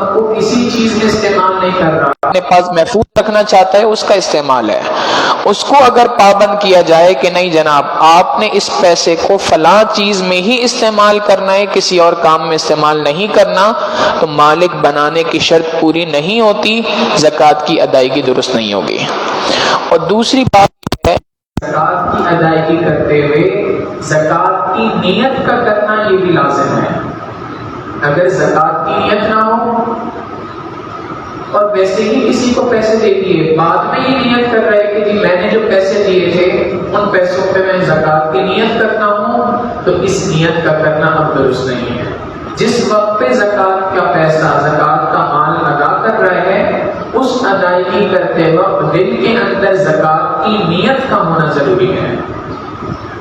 وہ کسی چیز میں استعمال نہیں کر رہا، اپنے پاس محفوظ رکھنا چاہتا ہے، اس کا استعمال ہے. اس کو اگر پابند کیا جائے کہ نہیں جناب آپ نے اس پیسے کو فلاں چیز میں ہی استعمال کرنا ہے، کسی اور کام میں استعمال نہیں کرنا، تو مالک بنانے کی شرط پوری نہیں ہوتی، زکوٰۃ کی ادائیگی درست نہیں ہوگی. اور دوسری بات ہے زکوٰۃ کی ادائیگی کرتے ہوئے زکوٰۃ کی نیت کا کرنا یہ بھی لازم ہے. اگر زکوٰۃ کی نیت نہ ہو اور ویسے ہی کسی کو پیسے دے دیے، بعد میں یہ نیت کر رہے کہ جی میں نے جو پیسے دیے تھے ان پیسوں پہ میں زکوٰۃ کی نیت کرتا ہوں، تو اس نیت کا کرنا اب درست نہیں ہے. جس وقت پہ زکوٰۃ کا پیسہ، زکوٰۃ کا مال ادا کر رہے ہیں، اس ادائیگی کرتے وقت دل کے اندر زکوٰۃ کی نیت کا ہونا ضروری ہے.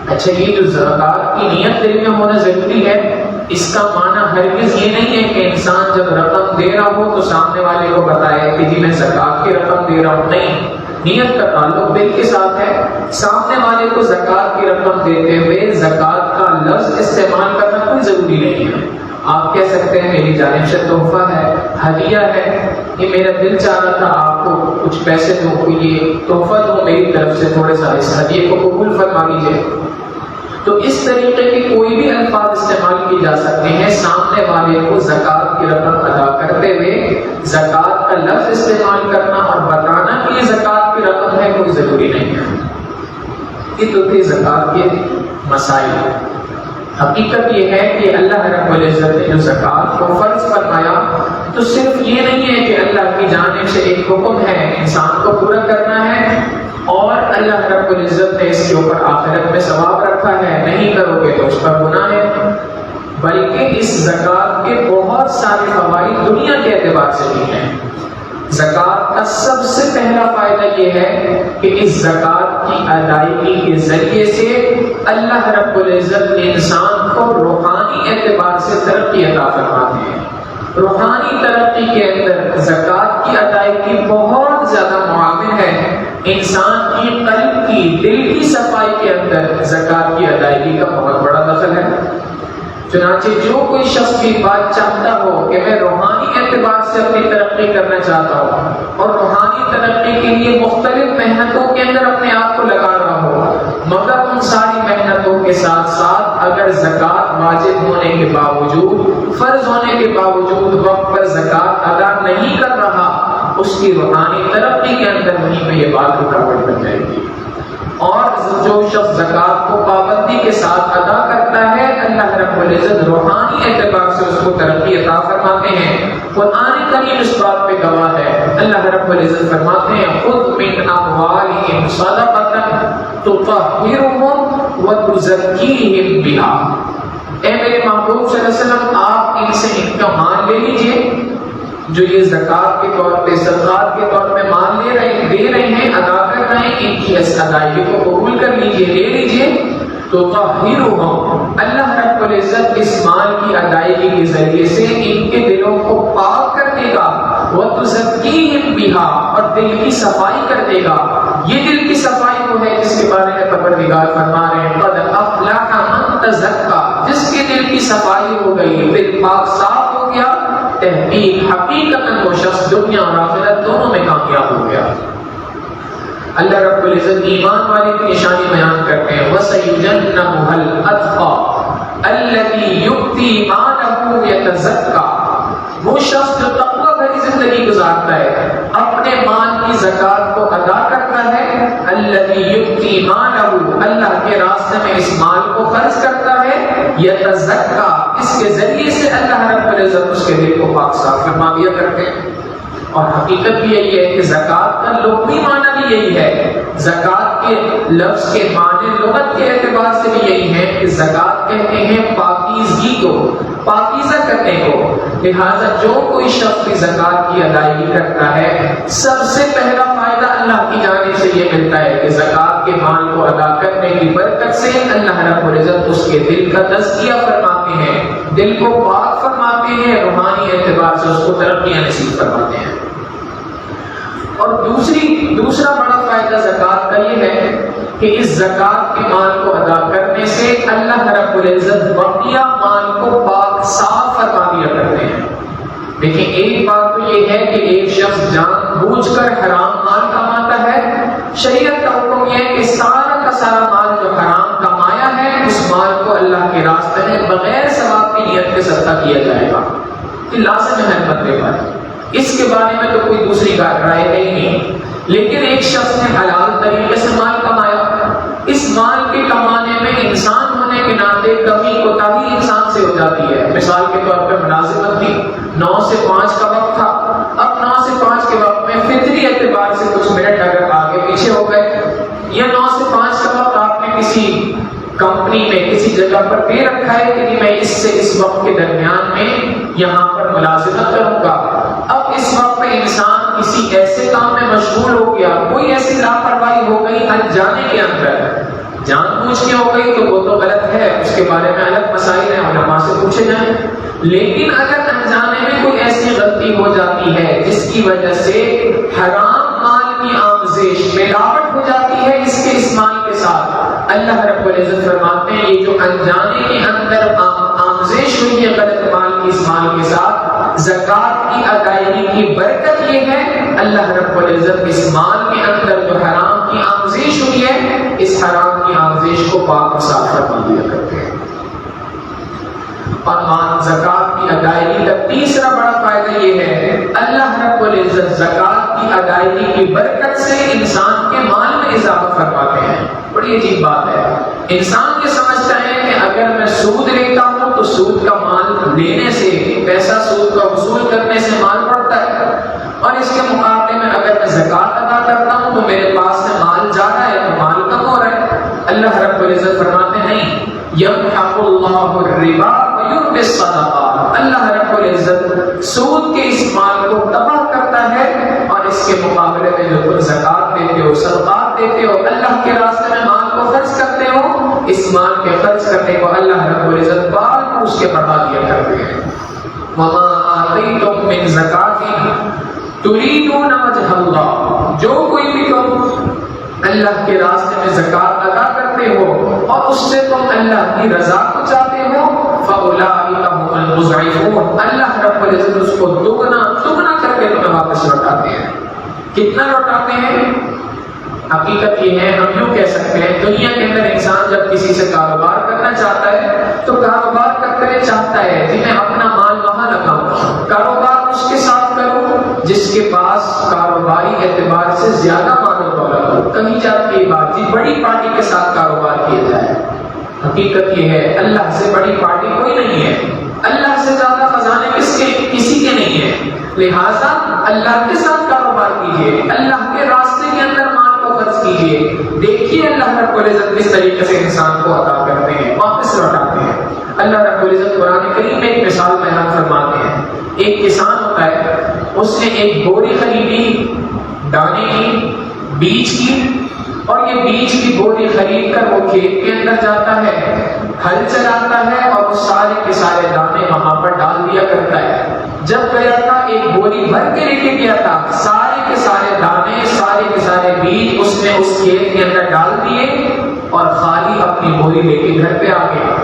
اچھا، یہ جو زکوٰۃ کی نیت دل میں ہونا ضروری ہے، اس کا معنی ہرگز یہ نہیں ہے کہ انسان جب رقم دے رہا ہو تو سامنے والے کو بتائے کہ جی میں زکوٰۃ کی رقم دے رہا ہوں. نہیں، نیت کا تعلق دل کے ساتھ ہے. سامنے والے کو زکوٰۃ کی رقم دیتے ہوئے زکوٰۃ کا لفظ استعمال کرنا کوئی ضروری نہیں ہے. آپ کہہ سکتے ہیں میری جانب سے تحفہ ہے، ہدیہ ہے، یہ میرا دل چاہ رہا تھا آپ کو کچھ پیسے دو، کوئی یہ تحفہ دو میری طرف سے، تھوڑے سا اس ہدیے کو قبول فرما لیجیے. تو اس طریقے کے کوئی بھی الفاظ استعمال کیے جا سکتے ہیں. سامنے والے کو زکوٰۃ کی رقم ادا کرتے ہوئے زکوٰۃ کا لفظ استعمال کرنا اور بتانا کہ یہ زکوٰۃ کی رقم ہے کوئی ضروری نہیں ہے. یہ تو تھے زکوٰۃ کے مسائل. حقیقت یہ ہے کہ اللہ رب العزت نے جو زکوٰۃ کو فرض فرمایا تو صرف یہ نہیں ہے کہ اللہ کی جانب سے ایک حکم ہے انسان کو پورا کرنا ہے اور اللہ رب العزت نے اس کے اوپر آخرت میں ثواب رکھا ہے، نہیں کرو گے تو اس پر گناہ ہے، بلکہ اس زکوٰۃ کے بہت سارے فوائد دنیا کے اعتبار سے بھی ہیں. زکوٰۃ کا سب سے پہلا فائدہ یہ ہے کہ اس زکوٰۃ کی ادائیگی کے ذریعے سے اللہ رب العزت انسان کو روحانی اعتبار سے ترقی عطا فرماتے ہیں. روحانی ترقی کے اندر زکوٰۃ کی ادائیگی بہت زیادہ معاون ہے. انسان کی قلب کی، دل کی صفائی کے اندر زکوٰۃ کی ادائیگی کا بہت بڑا دخل ہے. چنانچہ جو کوئی شخص بھی بات چاہتا ہو کہ میں روحانی اعتبار سے اپنی ترقی کرنا چاہتا ہوں اور روحانی ترقی کے لیے مختلف محنتوں کے اندر اپنے آپ کو لگا رہا ہو، مگر ان ساری محنتوں کے ساتھ ساتھ اگر زکوٰۃ واجب ہونے کے باوجود، فرض ہونے کے باوجود وقت پر زکوٰۃ ادا نہیں کر رہا، اس کی روحانی ترقی کے اندر وہیں پہ یہ بات رکاوٹ بن جائے گی. اور جو شخص زکوٰۃ کو پابندی کے ساتھ ادا کرتا ہے، اللہ رب العزت روحانی اعتبار سے اس کو ترقی عطا فرماتے ہیں. قرآن کریم اس بات پہ گواہ ہے. اللہ رب العزت فرماتے ہیں خذ من اموالہم صدقۃ تطہرہم وتزکیہم بہا. اے میرے محبوب صلی اللہ علیہ وسلم، آپ ان سے ان کا مال لے لیجئے، جو یہ زکوٰۃ کے طور پہ، صدقات کے طور پہ مال دے رہے ہیں، ادا کر رہے ہیں، ان کی اس ادائیگی کو قبول کر لیجئے، لے لیجئے. تو طاہرہم، اللہ رب العزت اس مال کی ادائیگی کے ذریعے سے ان کے دلوں کو پاک کر دے گا. وتزکیہم بہا، اور دل کی صفائی کر دے گا. یہ دل کی صفائی وہ ہے جس کے بارے میں پروردگار فرما رہے ہیں قد افلح من تزکا، جس کے دل کی صفائی ہو گئی، دل پاک صاف ہو گیا، تحقیق حقیقتاً وہ شخص دنیا اور آخرت دونوں میں کامیاب ہو گیا. اللہ رب العزت ایمان والے کی نشانی بیان کرتے ہیں وَسَيُجَنَّبُهَا الْأَتْقَى الَّذِي يُؤْتِي مَالَهُ يَتَزَكَّى. وہ شخص جو تقویٰ بھری زندگی گزارتا ہے، اپنے مال کی زکوٰۃ کو ادا کرتا ہے، الَّذِي يُؤْتِي مَالَهُ، اللہ کے راستے میں اس مال کو خرچ کرتا ہے، يَتَزَكَّى، اس کے ذریعے سے اللہ رب العزت اس کے دل کو پاک صاف فرما دیا کرتے ہیں. اور حقیقت بھی یہی ہے کہ زکوٰۃ کا لغوی معنی بھی یہی ہے. زکوٰۃ کے لفظ کے معنی لغت کے اعتبار سے بھی یہی ہے کہ زکوٰۃ کہتے ہیں پاکیزگی کو، پاکیزہ کرنے کو. لہٰذا جو کوئی شخص بھی زکوٰۃ کی ادائیگی کرتا ہے، سب سے پہلا فائدہ اللہ کی جانب سے یہ ملتا ہے کہ زکوٰۃ کے مال کو ادا کرنے کی برکت سے اللہ رب العزت اس کے دل کا تزکیہ فرماتے ہیں، دل کو پاک فرماتے ہیں، روحانی اعتبار سے اس کو ترقیاں نصیب فرماتے ہیں. اور دوسرا بڑا فائدہ زکوٰۃ کا یہ ہے کہ اس زکوٰۃ کے مال کو ادا کرنے سے اللہ رب العزت بقیہ مال کو پاک صاف فرما دیا کرتے ہیں. دیکھیں ایک بات تو یہ ہے کہ ایک شخص جان بوجھ کر حرام مال کماتا ہے، شریعت کا حکم یہ ہے کہ سارا کا سارا مال جو حرام کمایا ہے اس مال کو اللہ کے راستے میں بغیر ثواب کی نیت کے صدقہ کیا جائے گا، یہ لازم ہے بندے پر، اس کے بارے میں تو کوئی دوسری رائے نہیں۔ لیکن ایک شخص نے حلال طریقے سے مال کمایا، اس مال کے کمانے میں انسان ہونے کے ناطے کمی کوتاہی انسان سے ہو جاتی ہے۔ مثال کے طور پر ملازمت تھی، 9 سے 5 کا وقت تھا، اب 9 سے 5 کے وقت میں فطری اعتبار سے کچھ منٹ اگر آگے پیچھے ہو گئے، یا 9 سے 5 کا وقت آپ نے کسی کمپنی میں کسی جگہ پر دے رکھا ہے کہ میں اس سے اس وقت کے درمیان میں یہاں پر ملازمت کروں گا، اب اس وقت میں انسان کسی ایسے کام میں مشغول ہو گیا، کوئی ایسی لاپرواہی ہو گئی انجانے کے اندر، جان بوجھ کے ہو گئی تو وہ تو غلط ہے، اس کے بارے میں الگ مسائل ہیں، علماء سے پوچھے جائیں، لیکن اگر انجانے میں کوئی ایسی غلطی ہو جاتی ہے جس کی وجہ سے حرام مال کی آمیزش ملاوٹ ہو جاتی ہے اس کے اس مال کے ساتھ، اللہ رب العزت فرماتے ہیں یہ جو انجانے کے اندر آمیزش ہوئی ہے غلط مال کی اس مال کے ساتھ، زکوٰۃ کی ادائیگی کی برکت یہ ہے اللہ رب العزت اس مال کے اندر جو حرام کی آمیزش ہوئی ہے اس حرام کی آمیزش کو پاک و صاف فرما دیا کرتے ہیں۔ اور زکوٰۃ کی ادائیگی کا تیسرا بڑا فائدہ یہ ہے اللہ رب العزت زکوٰۃ کی ادائیگی کی برکت سے انسان کے مال میں اضافہ فرماتے ہیں۔ بڑی عجیب بات ہے، انسان یہ سمجھتا ہے کہ اگر میں سود لیتا ہوں تو سود کا مال لینے سے، پیسہ سود کا وصول کرنے سے مال بڑھتا ہے، اور اس کے مقابلے میں اگر میں زکوٰۃ ادا کرتا ہوں تو میرے پاس سے مال جا رہا ہے تو مال کم ہو رہا ہے۔ اللہ رب العزت فرماتے نہیں یمحق اللہ الربا ویربی الصدقات، اللہ رب العزت سود کے اس مال کو تباہ کرتا ہے، اور اس کے مقابلے میں جو تم زکوٰۃ دیتے ہو، صدقات دیتے ہو، اللہ کے راستے میں مال کو خرچ کرتے ہو، اس مال کے خرچ کرنے کو اللہ رب العزت بار کو اس کے بڑھا دیا کرتے ہیں۔ وما آتیتم من زکاۃ تریدون وجہ اللہ، جو کوئی بھی تم اللہ کے راستے میں زکوٰۃ ادا کرتے ہو اور اس سے تم اللہ کی رضا کو چاہتے ہو، فَأُولَٰئِكَ هُمُ الْمُضْعِفُونَ، اللہ رب العزت اس کو دگنا کر کے تمہیں واپس لوٹاتے ہیں۔ کتنا لوٹاتے ہیں؟ حقیقت یہ ہے، ہم یوں کہہ سکتے ہیں دنیا کے اندر انسان جب کسی سے کاروبار کرنا چاہتا ہے تو کاروبار کرتے چاہتا ہے کہ میں اپنا مال وہاں لگاؤں، کاروبار اس کے ساتھ کروں جس کے پاس کاروباری اعتبار سے زیادہ مال و دولت ہو، کہیں جا کے بات جی بڑی پارٹی کے ساتھ کاروبار کیا جائے۔ حقیقت یہ ہے اللہ سے بڑی پارٹی کوئی نہیں ہے، اللہ سے زیادہ خزانے کسی کے نہیں ہیں، لہٰذا اللہ کے ساتھ کاروبار کیجیے، اللہ کے راستے کے اندر مال کو خرچ کیجیے۔ دیکھیے اللہ رب العزت کس طریقے سے انسان کو عطا کرتے ہیں، واپس لوٹاتے ہیں۔ اللہ رب العزت قرآن کریم میں ایک مثال بیان فرماتے ہیں، ایک کسان ہوتا ہے، اس نے ایک بوری خریدی دانے کی، بیج کی، اور یہ بیج کی بوری خرید کر وہ کھیت کے اندر جاتا ہے، ہل چلاتا ہے اور وہ سارے کے سارے دانے وہاں پر ڈال دیا کرتا ہے۔ جب گیا تھا ایک بوری بھر کے لے کے گیا تھا، سارے کے سارے دانے، سارے کے سارے بیج اس نے اس کھیت کے اندر ڈال دیے اور خالی اپنی بوری لے کے گھر پہ آ گیا۔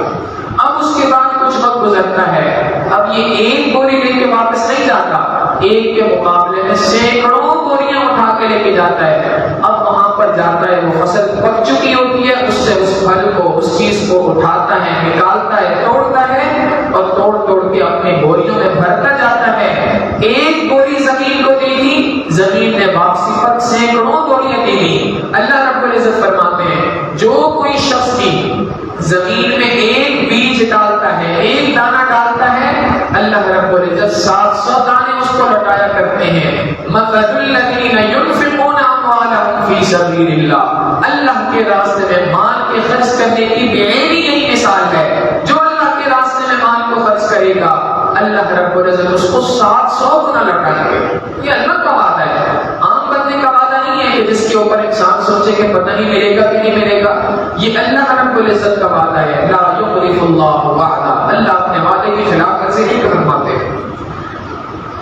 اب اس کے بعد کچھ وقت گزرتا ہے، اب یہ ایک بوری لے کے واپس نہیں جاتا، ایک کے مقابلے میں سینکڑوں بوریاں اٹھا کے لے کے جاتا ہے۔ اب وہاں پر جاتا ہے، وہ فصل پک چکی ہوتی ہے، اس سے اس پھل کو، اس چیز کو اٹھاتا ہے، نکالتا ہے، توڑتا ہے اور توڑ کے اپنے بوریوں میں بھرتا جاتا ہے۔ ایک بوری زمین کو دے دی، زمین نے واپسی پر سینکڑوں بوریاں دے دی۔ اللہ رب العزت فرماتے ہیں جو کوئی شخص بھی زمین میں ایک بیج ڈالتا ہے، ایک دانہ ڈالتا ہے، اللہ رب العزت 700 دانے اس کو لوٹایا کرتے ہیں۔ مثل الذین ينفقون اموالهم فی سبیل اللہ، اللہ کے راستے میں مال کے خرچ کرنے کی بعینی یہی مثال ہے۔ جو اللہ کے راستے میں مال کو خرچ کرے گا اللہ رب العزت اس کو 700 گنا لوٹائیں گے۔ یہ اللہ کا وعدہ ہے، عام بندے کا وعدہ نہیں ہے کہ جس کے اوپر انسان سوچے کہ پتہ نہیں ملے گا کہ نہیں ملے گا، یہ اللہ رب العزت کا وعدہ ہے۔ لا یخلف اللہ وعدہ، اللہ اپنے وعدے کی خلاف ورزی نہیں فرماتے۔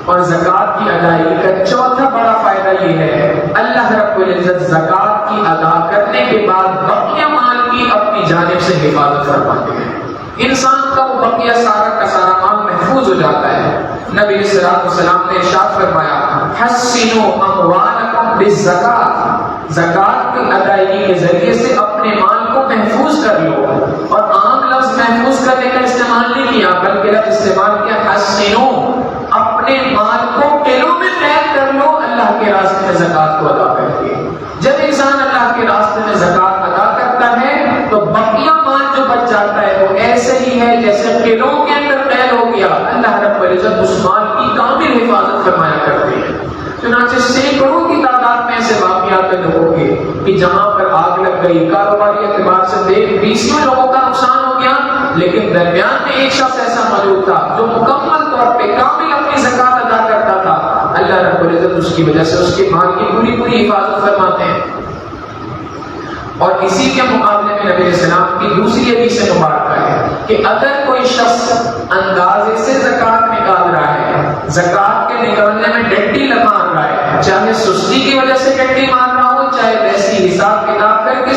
اور زکوٰۃ کی ادائیگی کا چوتھا بڑا فائدہ یہ ہے اللہ رب العزت زکوٰۃ کی ادا کرنے کے بعد بقیہ مال کی اپنی جانب سے حفاظت فرماتے ہیں۔ انسان کا وہ بقیہ سارا کا سارا مال محفوظ ہو جاتا ہے۔ نبی علیہ الصلوۃ والسلام نے ارشاد فرمایا حسنوا اموالکم بالزکات، زکات کی ادائیگی کے ذریعے سے اپنے مال کو محفوظ کر لو، اور عام لفظ محفوظ کرنے کا استعمال نہیں کیا بلکہ لفظ استعمال کیا حسنوا، اپنے مال کو کلوں میں قید کر لو اللہ کے راستے میں زکات کو ادا کر کے۔ جب انسان اللہ کے راستے میں زکات ادا کرتا ہے تو بقیہ مال جو بچ جاتا ہے وہ ایسے ہی ہے جیسے قلعوں کے اندر قید ہو گیا، اللہ رب العزت اس مال کی کامل حفاظت فرمایا کرتے ہیں۔ چنانچہ سینکڑوں کی تعداد میں ایسے واقعات ہو گے کہ جہاں پر آگ لگ گئی، کاروباری اعتبار سے 20 لوگوں کا نقصان ہو گیا، لیکن درمیان میں ایک شخص ایسا موجود تھا جو مکمل طور پہ کامل اپنی زکات ادا کرتا تھا، اللہ رب العزت اس کی وجہ سے اس کے مال کی پوری حفاظت فرماتے ہیں۔ اور اسی کے مقابلے میں نبی علیہ السلام کی دوسری حدیث مبارکہ ہے کہ اگر کوئی شخص اندازے سے زکات نکال رہا ہے، زکات کے نکالنے میں ڈنڈی مار رہا ہے، چاہے سستی کی وجہ سے ڈنڈی مار رہا ہو، چاہے ویسی حساب کتاب کر کے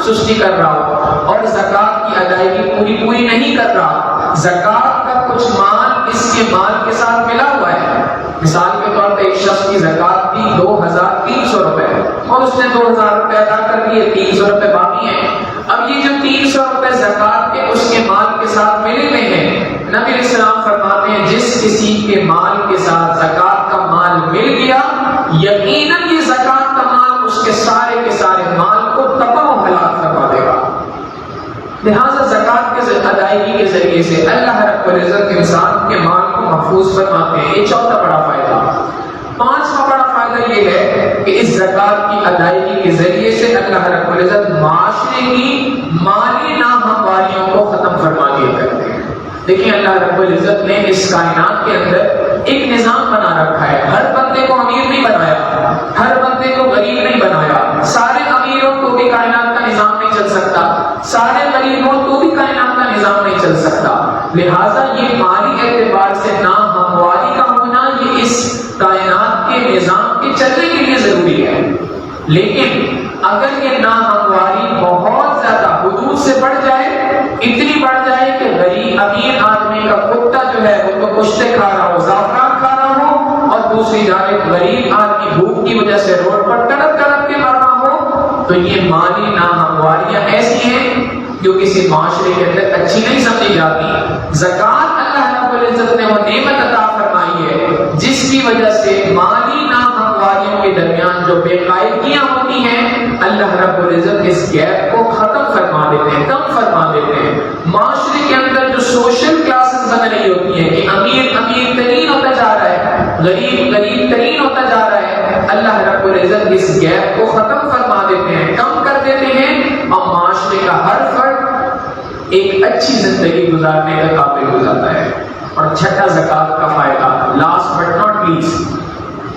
سستی کر رہا ہو، اور زکات کی ادائیگی پوری نہیں کر رہا، زکات کا کچھ مال اس کے مال کے ساتھ ملا ہوا ہے۔ مثال کے طور پہ ایک شخص کی زکات دی 2300 روپے اور اس نے 2000 روپے ادا کر دیے، 300 روپے باقی ہیں۔ اب یہ جو 300 روپے زکات کے اس کے مال کے ساتھ ملے ہوئے ہیں، نبی علیہ السلام فرماتے ہیں جس کسی کے مال کے ساتھ زکات کا مال مل گیا، یقیناً یہ زکات کا مال اس کے سارے مال کو تباہ و ہلاک کروا دے گا۔ لہٰذا زکات کے ادائیگی کے ذریعے سے اللہ رب العزت انسان کے مال کو محفوظ فرماتے ہیں۔ یہ چوتھا بڑا فائدہ۔ پانچواں بڑا فائدہ یہ ہے کہ اس زکات کی ادائیگی کے ذریعے سے اللہ رب العزت معاشرے کی مالی ناہمواریوں کو ختم فرما دیا کرتے ہیں۔ دیکھیں اللہ رب العزت نے اس کائنات کے اندر ایک نظام بنا رکھا ہے، ہر بندے کو امیر نہیں بنایا، ہر بندے کو غریب نہیں بنایا، سارے امیروں کو بھی کائنات کا نظام نہیں چل سکتا، سارے غریبوں کو بھی کائنات کا نظام نہیں چل سکتا، لہٰذا یہ مالی اعتبار سے ناہمواری کا ہونا یہ اس کائنات کے نظام کے چلنے کے لیے ضروری ہے۔ لیکن اگر یہ ناہمواری بہت زیادہ حدود سے بڑھ جائے، اتنی بڑھ جائے کہ غریب امیر آدمی کا کتا جو ہے وہ تو کشتے کھا رہا ہو، زعفران کھا رہا ہو، اور دوسری جانب غریب آدمی بھوک کی وجہ سے روڈ پر تڑپ کے مر رہا ہو، تو یہ مالی ناہمواریاں ایسی ہیں جو کسی معاشرے کے اندر اچھی نہیں سمجھی جاتی۔ زکات اللہ رب العزت نے وہ نعمت عطا فرمائی ہے جس کی وجہ سے مالی ناہمواریوں کے درمیان جو بے قاعدگیاں ہوتی ہیں، اللہ رب العزت اس گیپ کو ختم فرما دیتے ہیں، کم فرما دیتے ہیں۔ معاشرے کے اندر جو سوشل کلاسز بن رہی ہوتی ہیں کہ امیر ترین ہوتا جا رہا ہے، غریب ترین ہوتا جا رہا ہے، اللہ رب العزت اس گیپ کو ختم فرما دیتے ہیں، کم کر دیتے ہیں، اور معاشرے کا ہر فرد ایک اچھی زندگی گزارنے کا قابل ہو جاتا ہے۔ اور چھٹا زکات کا فائدہ، لاسٹ بٹ ناٹ لیسٹ،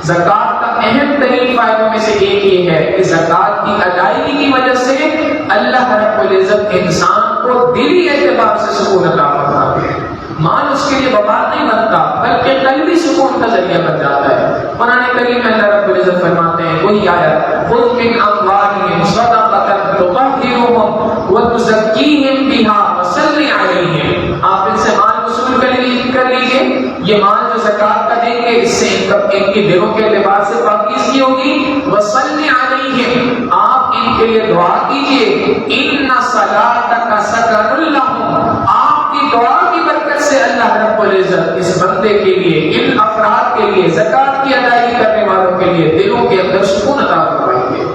زکات کا اہم ترین فائدوں میں سے ایک یہ ہے کہ زکات کی ادائیگی کی وجہ سے اللہ رب العزت انسان کو دلی اعتبار سے سکون عطا فرماتے ہیں۔ مال اس کے لیے وبال نہیں بنتا بلکہ قلبی سکون کا ذریعہ بن جاتا ہے۔ قرآن کریم میں اللہ رب العزت فرماتے ہیں وہی آیت خذ من اموالہم صدقۃ تطہرھم وتزکیہم بہا وصل علیہم، آپ ان سے مال وصول کر لیجیے، یہ مال جو زکات کا دیں گے اس سے ان کے دلوں کے اعتبار سے پاکیزگی ہوگی، وصل علیہم، آپ ان کے لیے دعا کیجیے، ان صلاتک سکن لہم، آپ کی دعا کی برکت سے اللہ رب العزت اس بندے کے لیے، ان افراد کے لیے، زکات کی ادائیگی کرنے والوں کے لیے دلوں کے اندر سکون عطا فرمائیں گے۔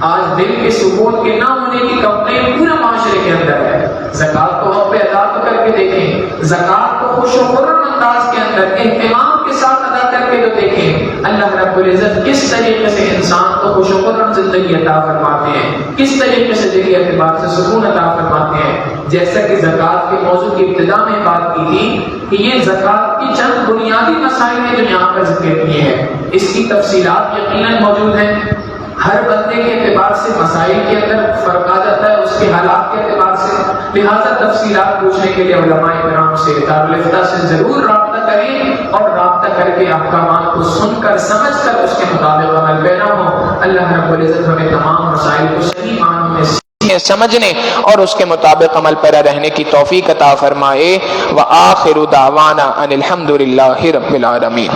آج دل کے سکون کے نہ ہونے کی کمپلین پورے معاشرے کے اندر ہے۔ زکات کو وقت پہ ادا تو کر کے دیکھیں، زکات کو خوش و خرم انداز کے اندر اہتمام کے ساتھ ادا کر کے تو دیکھیں اللہ رب العزت کس طریقے سے انسان کو خوش و خرم زندگی عطا فرماتے ہیں، کس طریقے سے دلی اعتبار سے سکون عطا فرماتے ہیں۔ جیسا کہ زکات کے موضوع کی ابتدا میں بات کی تھی کہ یہ زکات کی چند بنیادی مسائل ہیں جو یہاں پر ذکر کیے ہیں، اس کی تفصیلات یقیناً موجود ہیں۔ ہر بندے کے اعتبار سے مسائل کے اندر فرق آ جاتا ہے، اس کے حالات کے اعتبار سے، لہٰذا تفصیلات پوچھنے کے لیے علماء کرام سے، دارالفتہ سے ضرور رابطہ کریں، اور رابطہ کر کے احکامات کو سن کر سمجھ کر اس کے مطابق عمل پیرا ہو۔ اللہ رب العزت ہمیں تمام مسائل کو صحیح معنوں میں سیکھنے سمجھنے اور اس کے مطابق عمل پیرا رہنے کی توفیق عطا فرمائے۔ وآخر دعوانا ان الحمد للہ رب العالمین۔